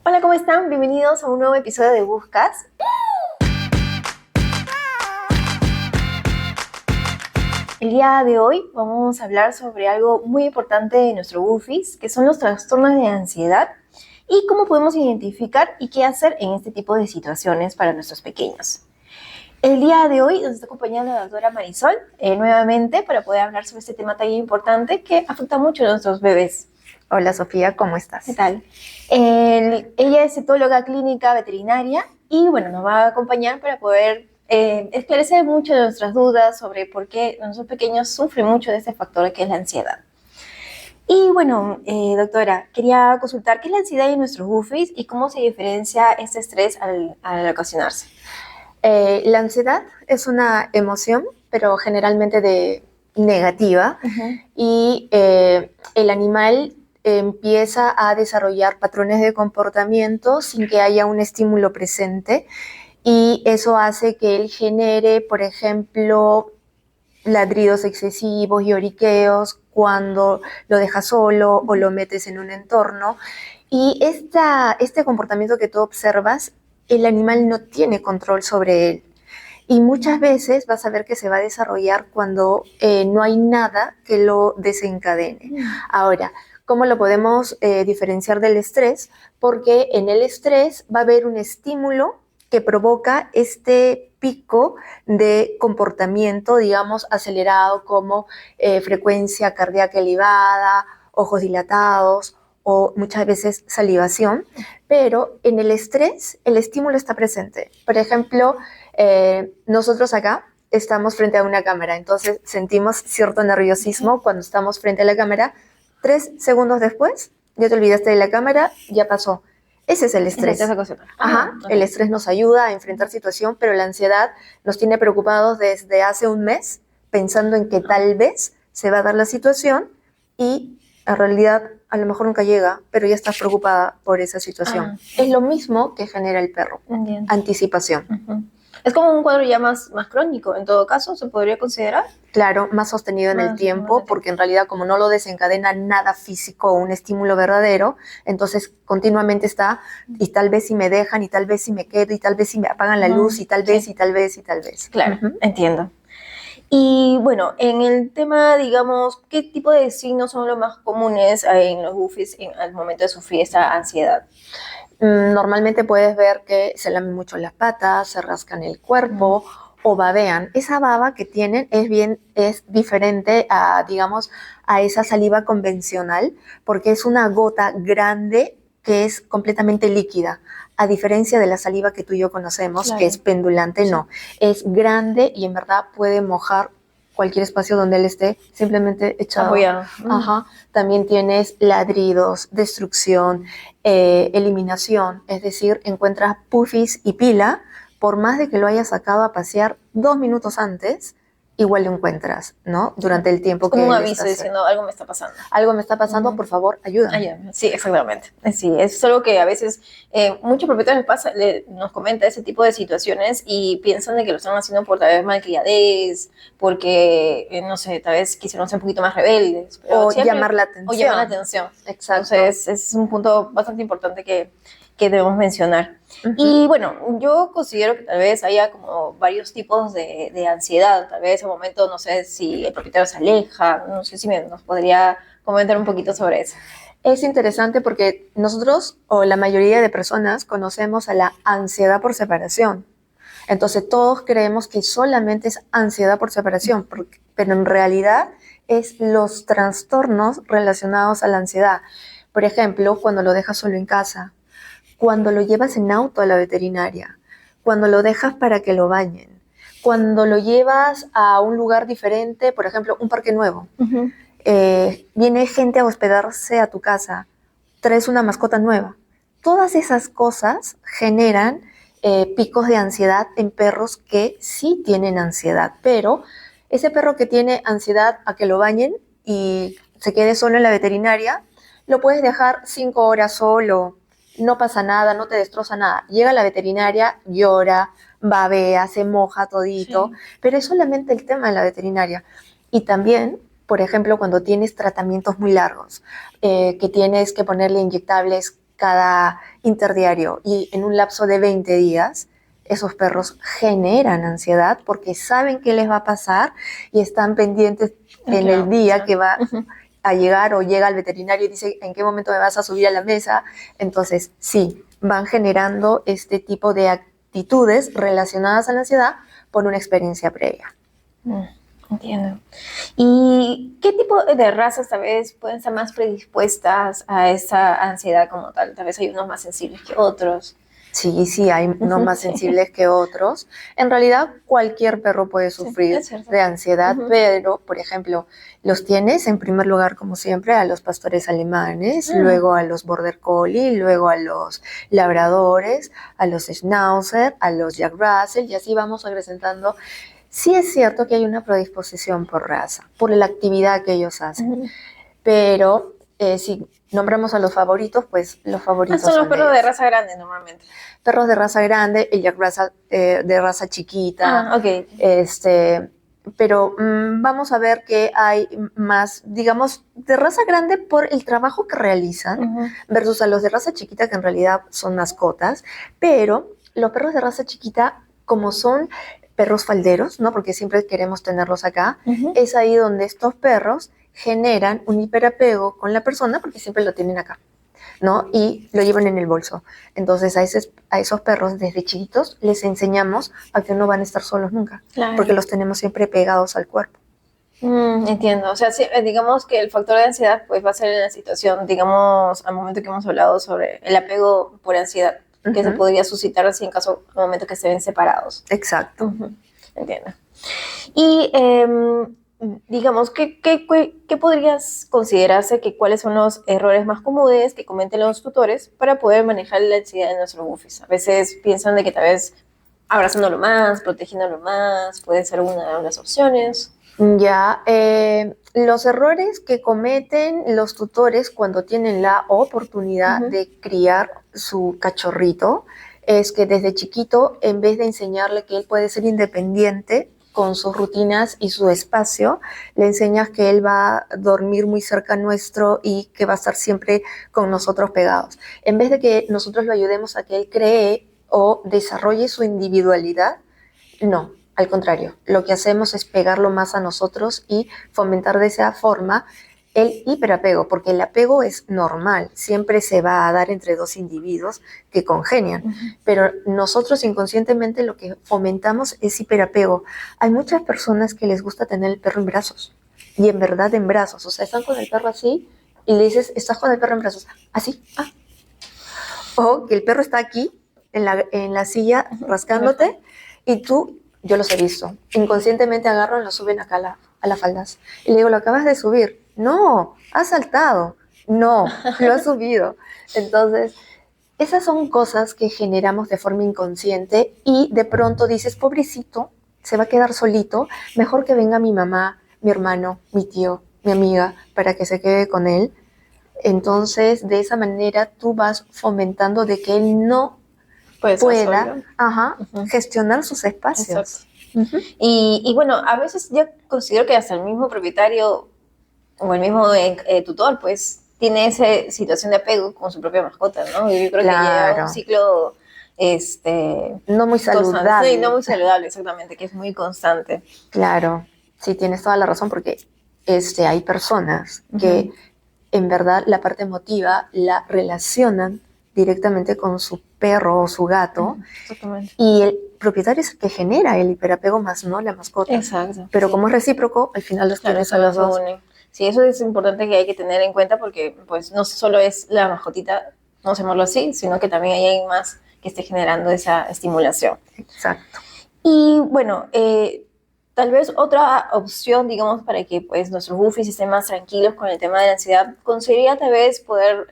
Hola, ¿cómo están? Bienvenidos a un nuevo episodio de Buscas. El día de hoy vamos a hablar sobre algo muy importante en nuestro WUFIS, que son los trastornos de ansiedad y cómo podemos identificar y qué hacer en este tipo de situaciones para nuestros pequeños. El día de hoy nos está acompañando la doctora Marisol nuevamente para poder hablar sobre este tema tan importante que afecta mucho a nuestros bebés. Hola Sofía, ¿cómo estás? ¿Qué tal? Ella es etóloga clínica veterinaria y bueno, nos va a acompañar para poder esclarecer muchas de nuestras dudas sobre por qué nuestros pequeños sufren mucho de este factor que es la ansiedad. Y bueno, doctora, quería consultar qué es la ansiedad en nuestros WUFIS y cómo se diferencia este estrés al ocasionarse. La ansiedad es una emoción, pero generalmente negativa, y el animal empieza a desarrollar patrones de comportamiento sin que haya un estímulo presente, y eso hace que él genere, por ejemplo, ladridos excesivos y lloriqueos cuando lo dejas solo o lo metes en un entorno. Y este comportamiento que tú observas, el animal no tiene control sobre él. Y muchas veces vas a ver que se va a desarrollar cuando no hay nada que lo desencadene. Ahora, ¿cómo lo podemos diferenciar del estrés? Porque en el estrés va a haber un estímulo que provoca este pico de comportamiento, digamos, acelerado, como frecuencia cardíaca elevada, ojos dilatados o muchas veces salivación. Pero en el estrés el estímulo está presente. Por ejemplo, nosotros acá estamos frente a una cámara, entonces sentimos cierto nerviosismo cuando estamos frente a la cámara. 3 segundos después, ya te olvidaste de la cámara, ya pasó. Ese es el estrés. El estrés nos ayuda a enfrentar situación, pero la ansiedad nos tiene preocupados desde hace un mes, pensando en que tal vez se va a dar la situación y en realidad a lo mejor nunca llega, pero ya estás preocupada por esa situación. Es lo mismo que genera el perro. Entiendo. Anticipación. Es como un cuadro ya más crónico, en todo caso, ¿se podría considerar? Claro, más sostenido en el tiempo, porque en realidad como no lo desencadena nada físico o un estímulo verdadero, entonces continuamente está, y tal vez si me dejan, y tal vez si me quedo, y tal vez si me apagan la luz, y tal vez, y tal vez, y tal vez. Claro, entiendo. Y bueno, en el tema, digamos, ¿qué tipo de signos son los más comunes en los WUFIS al momento de sufrir esta ansiedad? Normalmente puedes ver que se lamen mucho las patas, se rascan el cuerpo o babean. Esa baba que tienen es diferente a, digamos, a esa saliva convencional, porque es una gota grande que es completamente líquida. A diferencia de la saliva que tú y yo conocemos, claro, que es pendulante, no. Es grande y en verdad puede mojar cualquier espacio donde él esté, simplemente echado. Apoyado. También tienes ladridos, destrucción, eliminación, es decir, encuentras pufis y pila, por más de que lo hayas sacado a pasear 2 minutos antes, igual lo encuentras, ¿no? Durante el tiempo que como un aviso diciendo, algo me está pasando. Algo me está pasando, por favor, ayúdame. Sí, exactamente. Sí, es algo que a veces muchos propietarios nos comenta ese tipo de situaciones y piensan de que lo están haciendo por tal vez malcriadez, porque, no sé, tal vez quisieron ser un poquito más rebeldes. Pero llamar la atención. O llamar la atención. Exacto. Entonces, es un punto bastante importante que debemos mencionar. Y bueno, yo considero que tal vez haya como varios tipos de ansiedad. Tal vez en un momento, no sé si el propietario se aleja, no sé si nos podría comentar un poquito sobre eso. Es interesante porque nosotros, o la mayoría de personas, conocemos a la ansiedad por separación. Entonces todos creemos que solamente es ansiedad por separación, pero en realidad es los trastornos relacionados a la ansiedad. Por ejemplo, cuando lo dejas solo en casa, cuando lo llevas en auto a la veterinaria, cuando lo dejas para que lo bañen, cuando lo llevas a un lugar diferente, por ejemplo, un parque nuevo. Viene gente a hospedarse a tu casa, traes una mascota nueva. Todas esas cosas generan picos de ansiedad en perros que sí tienen ansiedad, pero ese perro que tiene ansiedad a que lo bañen y se quede solo en la veterinaria, lo puedes dejar 5 horas solo, no pasa nada, no te destroza nada. Llega a la veterinaria, llora, babea, se moja todito, pero es solamente el tema de la veterinaria. Y también, por ejemplo, cuando tienes tratamientos muy largos, que tienes que ponerle inyectables cada interdiario y en un lapso de 20 días, esos perros generan ansiedad porque saben qué les va a pasar y están pendientes en el día que va a llegar o llega al veterinario y dice en qué momento me vas a subir a la mesa. Entonces, sí, van generando este tipo de actitudes relacionadas a la ansiedad por una experiencia previa. Entiendo. ¿Y qué tipo de razas tal vez pueden estar más predispuestas a esa ansiedad como tal? Tal vez hay unos más sensibles que otros. Sí, hay unos más sensibles que otros. En realidad, cualquier perro puede sufrir de ansiedad, pero, por ejemplo, los tienes en primer lugar, como siempre, a los pastores alemanes, luego a los border collie, luego a los labradores, a los schnauzer, a los jack russell, y así vamos acrecentando. Sí es cierto que hay una predisposición por raza, por la actividad que ellos hacen, pero si nombramos a los favoritos, pues los favoritos son los perros de raza grande normalmente. Perros de raza grande, el Jack Russell de raza chiquita. Okay. Pero vamos a ver que hay más, digamos, de raza grande por el trabajo que realizan versus a los de raza chiquita que en realidad son mascotas. Pero los perros de raza chiquita, como son perros falderos, ¿no? Porque siempre queremos tenerlos acá, es ahí donde estos perros generan un hiperapego con la persona porque siempre lo tienen acá, ¿no? Y lo llevan en el bolso. Entonces a esos perros desde chiquitos les enseñamos a que no van a estar solos nunca, porque los tenemos siempre pegados al cuerpo. Entiendo, o sea, sí, digamos que el factor de ansiedad pues va a ser en la situación, digamos, al momento que hemos hablado sobre el apego por ansiedad, que se podría suscitar así en caso, al momento que estén separados. Exacto. Entiendo. Y digamos, ¿qué podrías considerarse que cuáles son los errores más comunes que cometen los tutores para poder manejar la ansiedad de nuestros bufis? A veces piensan de que tal vez abrazándolo más, protegiéndolo más, puede ser una de las opciones. Ya, los errores que cometen los tutores cuando tienen la oportunidad de criar su cachorrito es que desde chiquito, en vez de enseñarle que él puede ser independiente con sus rutinas y su espacio, le enseñas que él va a dormir muy cerca nuestro y que va a estar siempre con nosotros pegados. En vez de que nosotros lo ayudemos a que él cree o desarrolle su individualidad, no. Al contrario, lo que hacemos es pegarlo más a nosotros y fomentar de esa forma el hiperapego, porque el apego es normal, siempre se va a dar entre dos individuos que congenian, pero nosotros inconscientemente lo que fomentamos es hiperapego. Hay muchas personas que les gusta tener el perro en brazos, y en verdad en brazos, o sea, están con el perro así y le dices, estás con el perro en brazos, así, o que el perro está aquí en la silla rascándote y tú... Yo los he visto. Inconscientemente agarran, lo suben acá a las faldas. Y le digo, ¿lo acabas de subir? No, ha saltado. No, lo ha subido. Entonces, esas son cosas que generamos de forma inconsciente y de pronto dices, pobrecito, se va a quedar solito. Mejor que venga mi mamá, mi hermano, mi tío, mi amiga, para que se quede con él. Entonces, de esa manera tú vas fomentando de que él no pueda gestionar sus espacios. Y bueno, a veces yo considero que hasta el mismo propietario o el mismo tutor, pues, tiene esa situación de apego con su propia mascota, ¿no? Yo creo que lleva un ciclo no muy saludable. Sí, no muy saludable, exactamente, que es muy constante. Claro, sí, tienes toda la razón, porque hay personas que en verdad la parte emotiva la relacionan directamente con su perro o su gato, y el propietario es el que genera el hiperapego, más no la mascota. Exacto. Pero como es recíproco, al final los tienes a los dos. Sí, eso es importante que hay que tener en cuenta, porque pues no solo es la mascotita, vamos a llamarlo así, sino que también hay alguien más que esté generando esa estimulación. Exacto. Y bueno, tal vez otra opción, digamos, para que pues nuestros bufis estén más tranquilos con el tema de la ansiedad, consideraría tal vez poder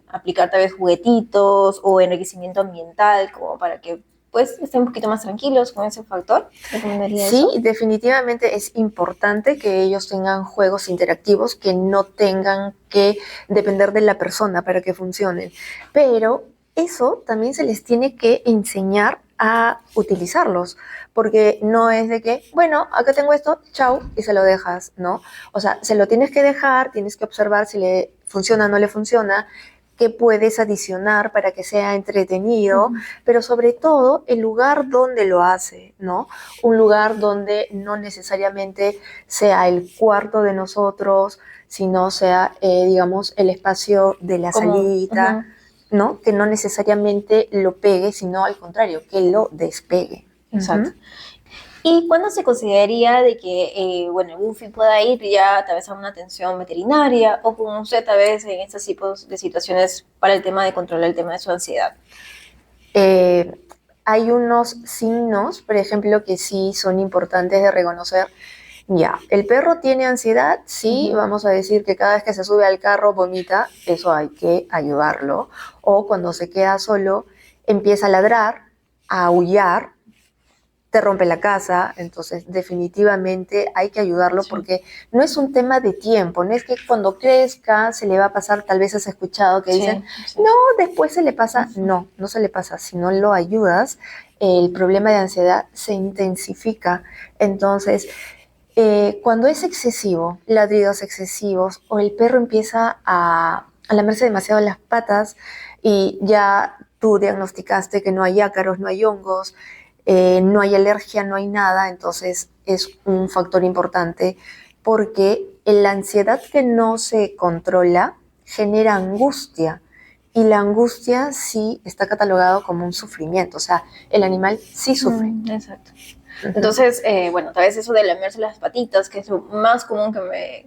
aplicar tal vez juguetitos o enriquecimiento ambiental, como para que pues estén un poquito más tranquilos con ese factor. ¿Recomendaría eso? Sí, definitivamente es importante que ellos tengan juegos interactivos que no tengan que depender de la persona para que funcionen. Pero eso también se les tiene que enseñar a utilizarlos, porque no es de que, bueno, acá tengo esto, chau, y se lo dejas, ¿no? O sea, se lo tienes que dejar, tienes que observar si le funciona o no le funciona, qué puedes adicionar para que sea entretenido, pero sobre todo el lugar donde lo hace, ¿no? Un lugar donde no necesariamente sea el cuarto de nosotros, sino sea, digamos, el espacio de la Como, salita, ¿no? Que no necesariamente lo pegue, sino al contrario, que lo despegue. exacto. ¿Y cuándo se consideraría de que, bueno, el Buffy pueda ir ya tal vez a una atención veterinaria o como usted tal vez en estos tipos de situaciones para el tema de controlar el tema de su ansiedad? Hay unos signos, por ejemplo, que sí son importantes de reconocer. Ya, el perro tiene ansiedad, sí, vamos a decir que cada vez que se sube al carro vomita, eso hay que ayudarlo. O cuando se queda solo, empieza a ladrar, a aullar, te rompe la casa, entonces definitivamente hay que ayudarlo porque no es un tema de tiempo, no es que cuando crezca se le va a pasar, tal vez has escuchado que dicen, no, después se le pasa, no, no se le pasa, si no lo ayudas, el problema de ansiedad se intensifica, entonces cuando es excesivo, ladridos excesivos o el perro empieza a lamerse demasiado las patas y ya tú diagnosticaste que no hay ácaros, no hay hongos, no hay alergia, no hay nada, entonces es un factor importante porque la ansiedad que no se controla genera angustia y la angustia sí está catalogado como un sufrimiento, o sea, el animal sí sufre. Exacto. Entonces, bueno, tal vez eso de lamerse las patitas, que es lo más común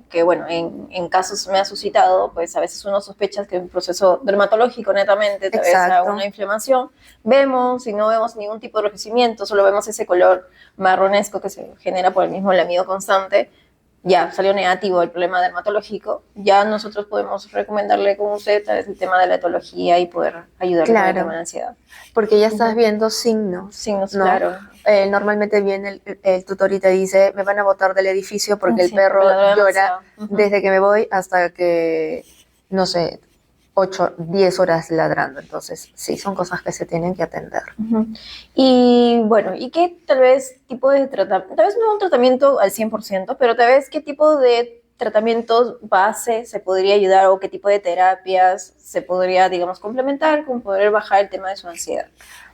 que bueno, en casos me ha suscitado, pues a veces uno sospecha que es un proceso dermatológico netamente, tal vez a una inflamación. Vemos, y no vemos ningún tipo de enrojecimiento, solo vemos ese color marronesco que se genera por el mismo lamido constante. Ya salió negativo el problema dermatológico, ya nosotros podemos recomendarle con usted tal vez el tema de la etología y poder ayudarle con el tema de la ansiedad. Porque ya estás viendo signos. Signos, ¿no? claro. Normalmente viene el tutor y te dice, me van a botar del edificio porque el perro llora desde que me voy hasta que, no sé, 8, 10 horas ladrando. Entonces, sí, son cosas que se tienen que atender. Y bueno, ¿y qué tal vez tipo de tratamiento? Tal vez no un tratamiento al 100%, pero tal vez qué tipo de tratamientos base se podría ayudar o qué tipo de terapias se podría, digamos, complementar con poder bajar el tema de su ansiedad.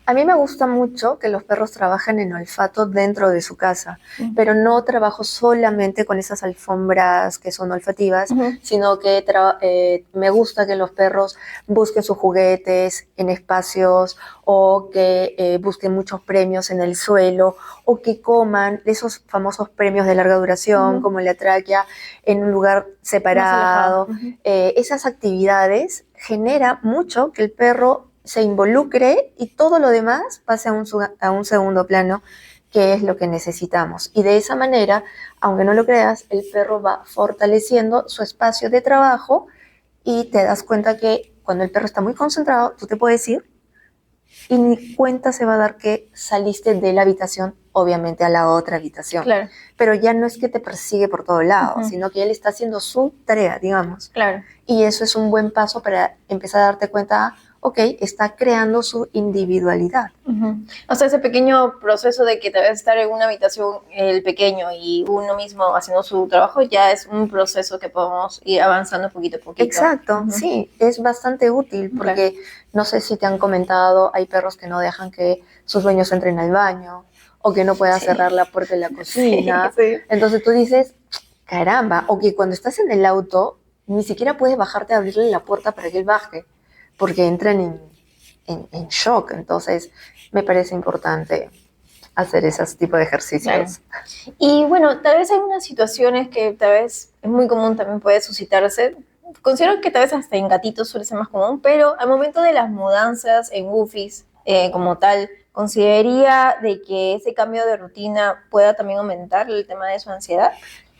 A mí me gusta mucho que los perros trabajen en olfato dentro de su casa, pero no trabajo solamente con esas alfombras que son olfativas, sino que me gusta que los perros busquen sus juguetes en espacios o que busquen muchos premios en el suelo o que coman esos famosos premios de larga duración como la tráquea en un lugar separado. Esas actividades generan mucho que el perro se involucre y todo lo demás pase a un segundo plano, que es lo que necesitamos. Y de esa manera, aunque no lo creas, el perro va fortaleciendo su espacio de trabajo y te das cuenta que cuando el perro está muy concentrado, tú te puedes ir y ni cuenta se va a dar que saliste de la habitación, obviamente a la otra habitación. Claro. Pero ya no es que te persigue por todo lado, sino que él está haciendo su tarea, digamos. Claro. Y eso es un buen paso para empezar a darte cuenta, ok, está creando su individualidad. O sea, ese pequeño proceso de que te debes estar en una habitación el pequeño y uno mismo haciendo su trabajo ya es un proceso que podemos ir avanzando poquito a poquito. Exacto, sí, es bastante útil porque no sé si te han comentado, hay perros que no dejan que sus dueños entren al baño o que no puedan cerrar la puerta de la cocina. Entonces tú dices, caramba, o que cuando estás en el auto ni siquiera puedes bajarte a abrirle la puerta para que él baje, porque entran en shock. Entonces, me parece importante hacer esos tipos de ejercicios. Claro. Y bueno, tal vez hay unas situaciones que tal vez es muy común también puede suscitarse. Considero que tal vez hasta en gatitos suele ser más común, pero al momento de las mudanzas en Bufis como tal, ¿consideraría de que ese cambio de rutina pueda también aumentar el tema de su ansiedad?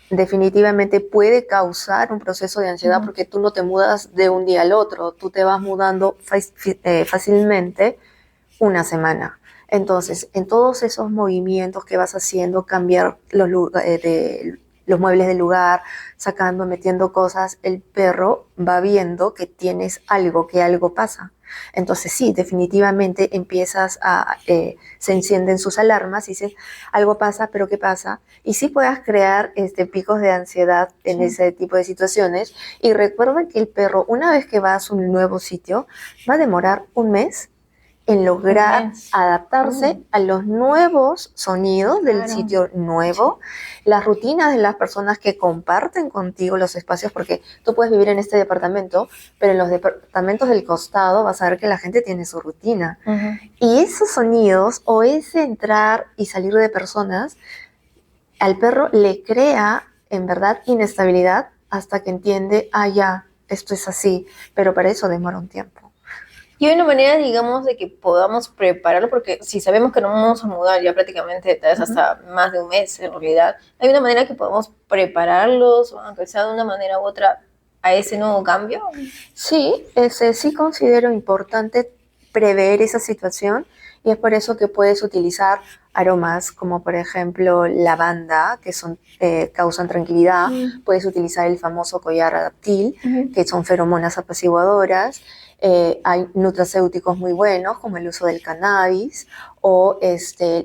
Definitivamente puede causar un proceso de ansiedad porque tú no te mudas de un día al otro, tú te vas mudando fácilmente una semana. Entonces, en todos esos movimientos que vas haciendo, cambiar los muebles del lugar, sacando, metiendo cosas, el perro va viendo que tienes algo, que algo pasa. Entonces sí, definitivamente se encienden sus alarmas y dices, algo pasa, pero ¿qué pasa? Y sí puedas crear picos de ansiedad en ese tipo de situaciones. Y recuerda que el perro, una vez que va a su nuevo sitio, va a demorar un mes en lograr adaptarse a los nuevos sonidos del sitio nuevo, las rutinas de las personas que comparten contigo los espacios, porque tú puedes vivir en este departamento, pero en los departamentos del costado vas a ver que la gente tiene su rutina. Y esos sonidos o ese entrar y salir de personas, al perro le crea en verdad inestabilidad hasta que entiende, ya, esto es así, pero para eso demora un tiempo. Y hay una manera, digamos, de que podamos prepararlo, porque si sabemos que no vamos a mudar ya prácticamente tal vez hasta más de un mes, en realidad, hay una manera que podamos prepararlos, aunque sea de una manera u otra, a ese nuevo cambio. Sí, sí considero importante prever esa situación y es por eso que puedes utilizar aromas como por ejemplo lavanda, que causan tranquilidad. Puedes utilizar el famoso collar adaptil, que son feromonas apaciguadoras. Hay nutracéuticos muy buenos como el uso del cannabis o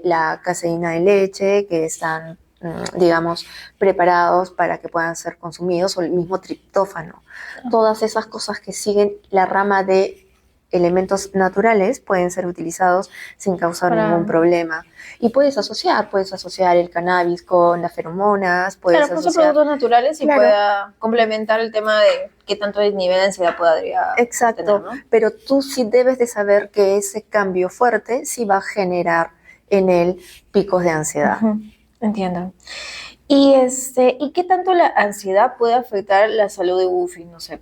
la caseína de leche, que están digamos, preparados para que puedan ser consumidos, o el mismo triptófano. Todas esas cosas que siguen la rama de elementos naturales pueden ser utilizados sin causar ningún problema. Y puedes asociar el cannabis con las feromonas. Puedes son productos naturales y pueda complementar el tema de qué tanto el nivel de ansiedad podría tener, ¿no? Pero tú sí debes de saber que ese cambio fuerte sí va a generar en él picos de ansiedad. Entiendo. ¿Y qué tanto la ansiedad puede afectar la salud de Buffy? No sé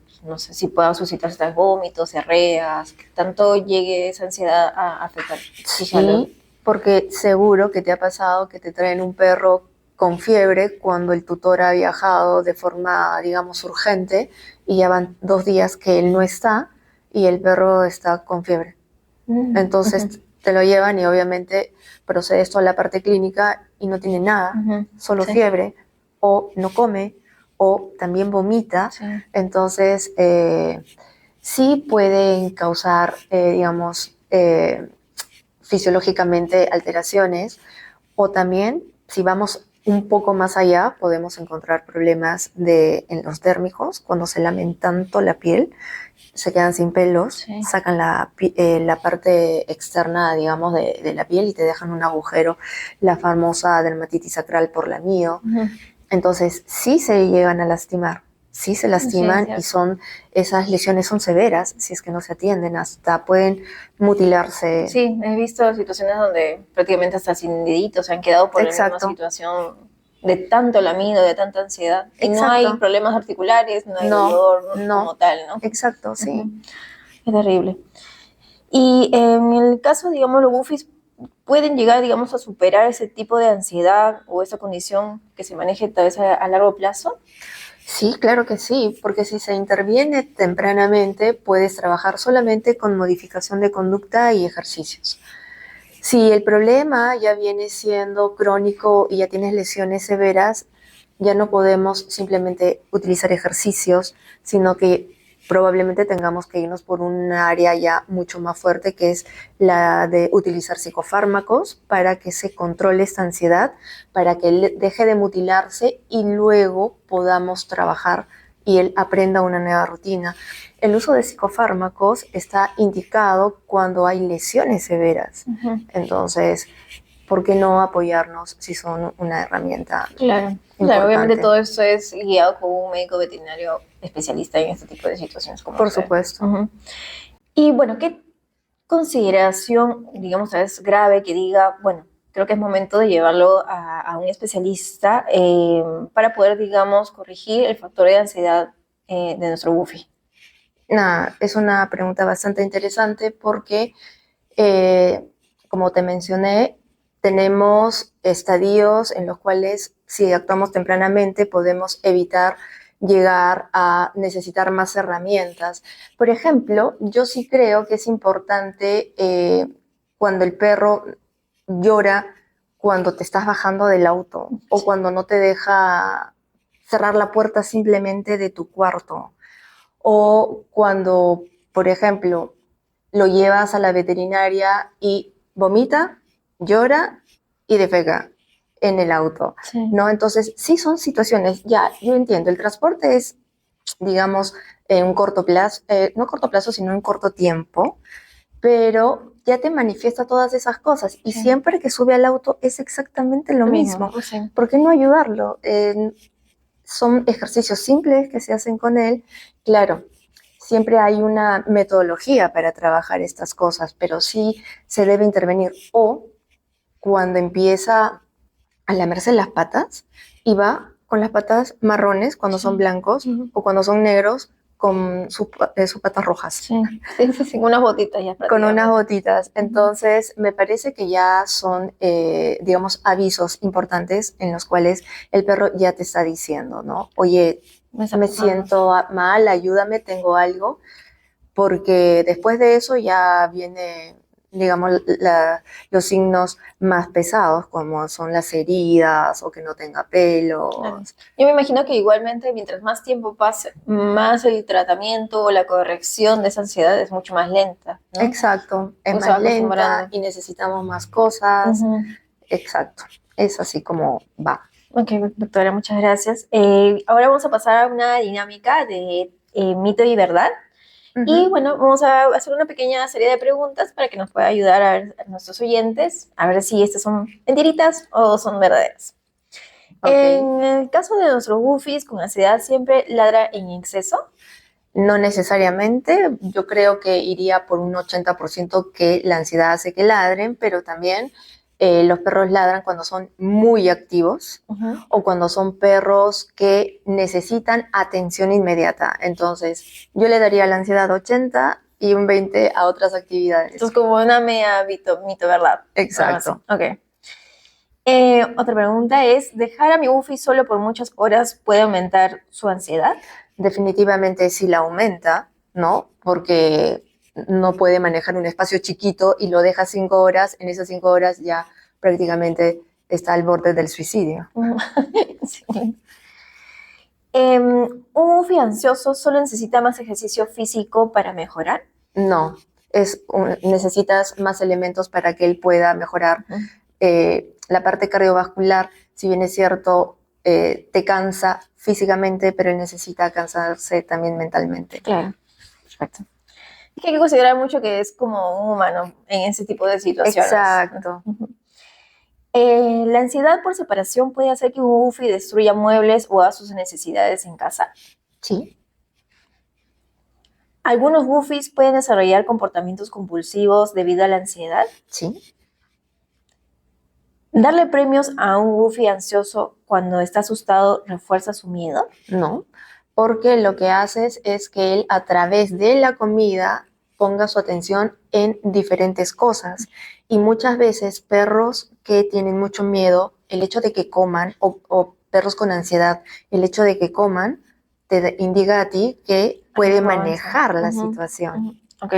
si pueda suscitarse tal vómitos, diarreas, que tanto llegue esa ansiedad a afectar su salud. Porque seguro que te ha pasado que te traen un perro con fiebre cuando el tutor ha viajado de forma, digamos, urgente y ya van 2 días que él no está y el perro está con fiebre. Entonces te lo llevan y obviamente procedes toda la parte clínica y no tiene nada, solo fiebre, o no come, o también vomita. Entonces sí pueden causar, digamos, fisiológicamente alteraciones, o también si vamos un poco más allá podemos encontrar problemas en los dérmicos, cuando se lamen tanto la piel, se quedan sin pelos, sacan la parte externa, digamos, de la piel y te dejan un agujero, la famosa dermatitis sacral por lamío. Entonces sí se llegan a lastimar, sí se lastiman, y esas lesiones son severas si es que no se atienden, hasta pueden mutilarse. Sí, he visto situaciones donde prácticamente hasta sin deditos se han quedado por la misma situación de tanto lamido, de tanta ansiedad. Y no hay problemas articulares, no hay dolor como tal, ¿no? Exacto, sí. Es terrible. Y en el caso, digamos, los Buffies pueden llegar, digamos, a superar ese tipo de ansiedad o esa condición que se maneje tal vez a largo plazo. Sí, claro que sí, porque si se interviene tempranamente, puedes trabajar solamente con modificación de conducta y ejercicios. Si el problema ya viene siendo crónico y ya tienes lesiones severas, ya no podemos simplemente utilizar ejercicios, sino que probablemente tengamos que irnos por un área ya mucho más fuerte, que es la de utilizar psicofármacos para que se controle esta ansiedad, para que él deje de mutilarse y luego podamos trabajar y él aprenda una nueva rutina. El uso de psicofármacos está indicado cuando hay lesiones severas. Entonces, ¿por qué no apoyarnos si son una herramienta importante? Claro, obviamente todo esto es guiado por un médico veterinario especialista en este tipo de situaciones. Por supuesto. Y bueno, ¿qué consideración, digamos, es grave que diga, bueno, creo que es momento de llevarlo a un especialista para poder, digamos, corregir el factor de ansiedad de nuestro Buffy? Es una pregunta bastante interesante porque, como te mencioné, tenemos estadios en los cuales, si actuamos tempranamente, podemos evitar llegar a necesitar más herramientas. Por ejemplo, yo sí creo que es importante cuando el perro llora cuando te estás bajando del auto o cuando no te deja cerrar la puerta simplemente de tu cuarto, o cuando, por ejemplo, lo llevas a la veterinaria y vomita, llora y defeca en el auto, Sí. ¿no? Entonces, sí son situaciones, ya, yo entiendo, el transporte es, digamos, en un corto plazo, no corto plazo, sino en corto tiempo, pero ya te manifiesta todas esas cosas y Sí. siempre que sube al auto es exactamente lo mismo. Sí. ¿Por qué no ayudarlo? Son ejercicios simples que se hacen con él. Claro, siempre hay una metodología para trabajar estas cosas, pero sí se debe intervenir. O cuando empieza a lamerse las patas y va con las patas marrones cuando son blancos o cuando son negros con sus patas rojas. Sí, sí, unas botitas ya. Con unas botitas. Entonces, me parece que ya son, digamos, avisos importantes en los cuales el perro ya te está diciendo, ¿no? Oye, me siento mal, ayúdame, tengo algo. Porque después de eso ya viene, digamos, los signos más pesados, como son las heridas o que no tenga pelos. Claro. Yo me imagino que igualmente mientras más tiempo pase, más el tratamiento o la corrección de esa ansiedad es mucho más lenta, ¿no? Exacto, es más lenta y necesitamos más cosas. Exacto, es así como va. Ok, doctora, muchas gracias. Ahora vamos a pasar a una dinámica de mito y verdad. Y bueno, vamos a hacer una pequeña serie de preguntas para que nos pueda ayudar a nuestros oyentes a ver si estas son mentiritas o son verdaderas. Okay. En el caso de nuestros Wuffies con ansiedad, ¿siempre ladra en exceso? No necesariamente, yo creo que iría por un 80% que la ansiedad hace que ladren, pero también los perros ladran cuando son muy activos o cuando son perros que necesitan atención inmediata. Entonces, yo le daría la ansiedad 80 y un 20 a otras actividades. Entonces, como una media mito, ¿verdad? Exacto. Ok. Otra pregunta es, ¿dejar a mi Wuffie solo por muchas horas puede aumentar su ansiedad? Definitivamente sí la aumenta, ¿no? Porque no puede manejar un espacio chiquito y lo deja 5 horas, en esas 5 horas ya prácticamente está al borde del suicidio. Sí. ¿Un Wuffie ansioso solo necesita más ejercicio físico para mejorar? No, necesitas más elementos para que él pueda mejorar. La parte cardiovascular, si bien es cierto, te cansa físicamente, pero él necesita cansarse también mentalmente. Claro, perfecto. Es que hay que considerar mucho que es como un humano en ese tipo de situaciones. Exacto. ¿La ansiedad por separación puede hacer que un Wuffie destruya muebles o haga sus necesidades en casa? Sí. ¿Algunos Wuffies pueden desarrollar comportamientos compulsivos debido a la ansiedad? Sí. ¿Darle premios a un Wuffie ansioso cuando está asustado refuerza su miedo? No, porque lo que haces es que él a través de la comida ponga su atención en diferentes cosas. Y muchas veces perros que tienen mucho miedo, el hecho de que coman, o perros con ansiedad, el hecho de que coman, te indica a ti que puede manejar la situación. Ok.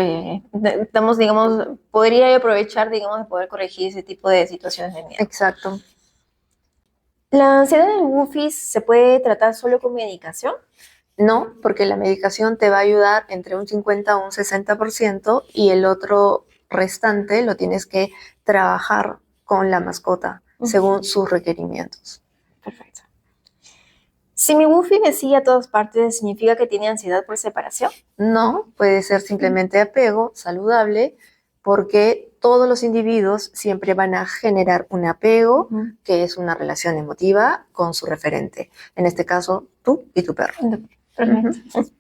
Estamos, digamos, podría aprovechar, digamos, de poder corregir ese tipo de situaciones de miedo. Exacto. ¿La ansiedad en Wuffies se puede tratar solo con medicación? No, porque la medicación te va a ayudar entre un 50 o un 60% y el otro restante lo tienes que trabajar con la mascota según sus requerimientos. Perfecto. Si mi Wuffie me sigue a todas partes, ¿significa que tiene ansiedad por separación? No, puede ser simplemente apego saludable, porque todos los individuos siempre van a generar un apego, que es una relación emotiva con su referente. En este caso, tú y tu perro. Perfecto.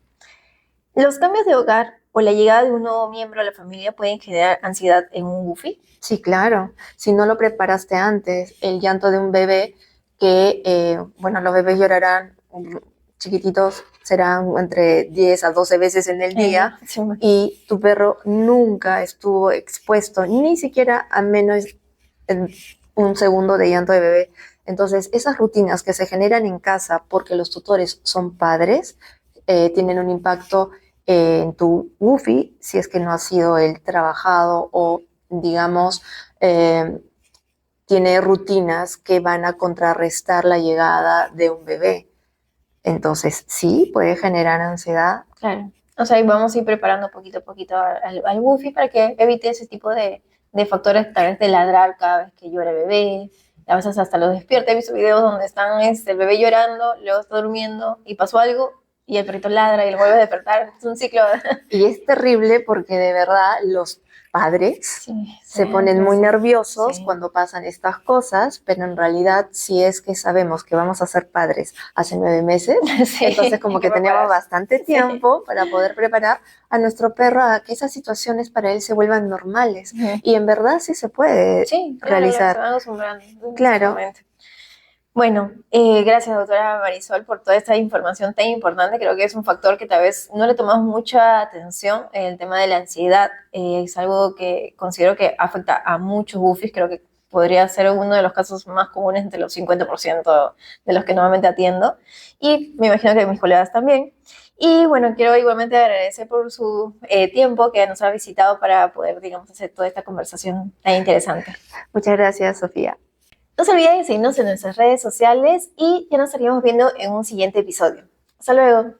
¿Los cambios de hogar o la llegada de un nuevo miembro a la familia pueden generar ansiedad en un Wuffie? Sí, claro. Si no lo preparaste antes, el llanto de un bebé, que, bueno, los bebés llorarán, chiquititos, serán entre 10 a 12 veces en el día, sí. Y tu perro nunca estuvo expuesto, ni siquiera a menos de un segundo de llanto de bebé. Entonces, esas rutinas que se generan en casa porque los tutores son padres, tienen un impacto en tu Wuffie, si es que no ha sido el trabajado o, digamos, tiene rutinas que van a contrarrestar la llegada de un bebé. Entonces, sí, puede generar ansiedad. Claro. O sea, y vamos a ir preparando poquito a poquito al Buffy para que evite ese tipo de factores, tal vez de ladrar cada vez que llora el bebé. A veces hasta lo despierta. He visto videos donde están el bebé llorando, luego está durmiendo y pasó algo y el perrito ladra y lo vuelve a despertar. Es un ciclo. Y es terrible porque de verdad los padres se ponen muy nerviosos cuando pasan estas cosas, pero en realidad si es que sabemos que vamos a ser padres hace 9 meses, entonces como que tenemos bastante tiempo para poder preparar a nuestro perro a que esas situaciones para él se vuelvan normales. Y en verdad sí se puede realizar. Se van acostumbrando. Claro. Bueno, gracias doctora Marisol por toda esta información tan importante. Creo que es un factor que tal vez no le tomamos mucha atención. El tema de la ansiedad es algo que considero que afecta a muchos Bufis. Creo que podría ser uno de los casos más comunes entre los 50% de los que normalmente atiendo. Y me imagino que mis colegas también. Y bueno, quiero igualmente agradecer por su tiempo que nos ha visitado para poder, digamos, hacer toda esta conversación tan interesante. Muchas gracias, Sofía. No se olviden de seguirnos en nuestras redes sociales y ya nos estaríamos viendo en un siguiente episodio. Hasta luego.